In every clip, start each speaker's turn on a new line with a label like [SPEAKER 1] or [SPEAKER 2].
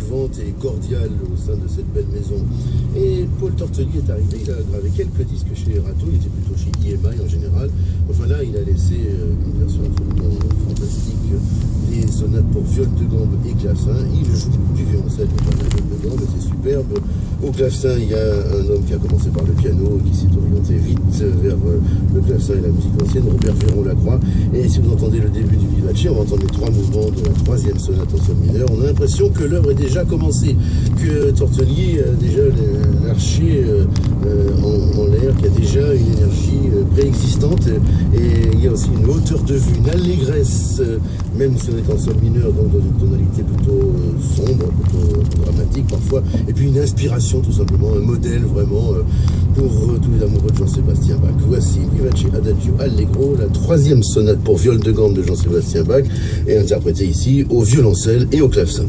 [SPEAKER 1] vivante et cordiale au sein de cette belle maison. Et Paul Tortelier est arrivé, il a gravé quelques disques chez Erato, il était plutôt chez EMI en général. Enfin là, il a laissé une version absolument fantastique des sonates pour viol de gambe et clavecin. Il joue du violoncelle et pas de viol de gambe, c'est superbe. Au clavecin, il y a un homme qui a commencé par le piano et qui s'est orienté vite vers le clavecin et la musique ancienne, Robert Véron-Lacroix. Et si vous entendez le début du vivace, on va entendre les 3 mouvements de la 3e sonate en sol mineur. On a l'impression que l'œuvre est déjà commencée, que Tortelier a déjà l'archer en l'air, qu'il y a déjà une énergie préexistante. Et il y a aussi une hauteur de vue, une allégresse, même si on est en sol mineur, donc dans une tonalité plutôt sombre, plutôt dramatique parfois. Et puis une inspiration tout simplement, un modèle vraiment pour tous les amoureux de Jean-Sébastien Bach. Voici Vivace Adagio Allegro, la 3e sonate pour viol de gambe de Jean-Sébastien Bach, et interprétée ici au violoncelle et au clavecin.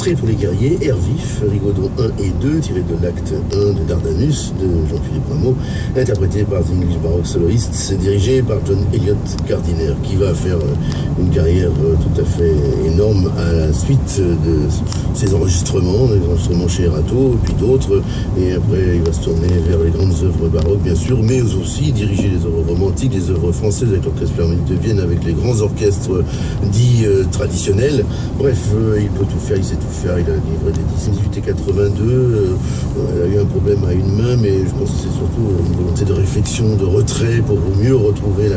[SPEAKER 1] Entrée pour les guerriers, Air vif, Rigaudon 1 et 2, tiré de l'acte 1 de Dardanus, de Jean-Philippe Rameau, interprété par The English Baroque Soloists, dirigé par John Elliott Gardiner, qui va faire une carrière tout à fait énorme à la suite de ses enregistrements, des enregistrements chez Erato, puis d'autres, et après il va se tourner vers les grandes œuvres baroques, bien sûr, mais aussi diriger les œuvres romantiques, les œuvres françaises avec l'Orchestre Philharmonique de Vienne, avec les grands orchestres dits traditionnels. Bref, il peut tout faire, il sait tout faire, il a livré des disques. 18 et 82, elle a eu un problème à une main, mais je pense que c'est surtout une volonté de réflexion, de retrait pour mieux retrouver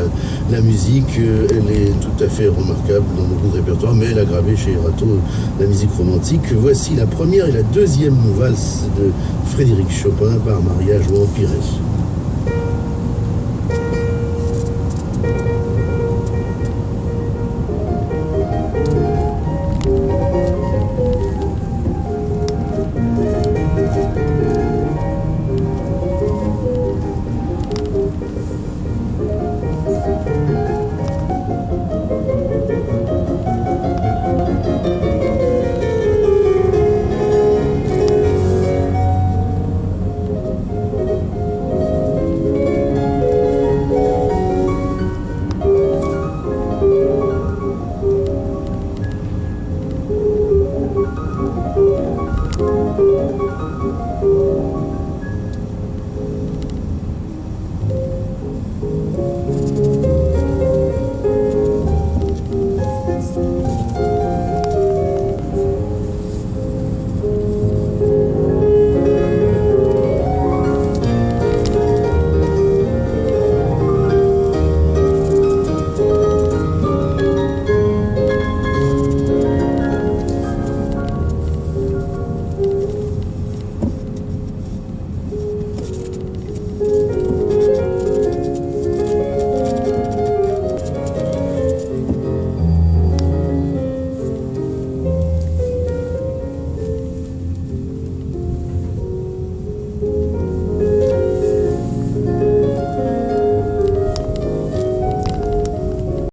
[SPEAKER 1] la musique. Elle est tout à fait remarquable dans beaucoup de répertoires, mais elle a gravé chez Erato la musique romantique. Voici la première et la deuxième valse de Frédéric Chopin par Maria João Pires.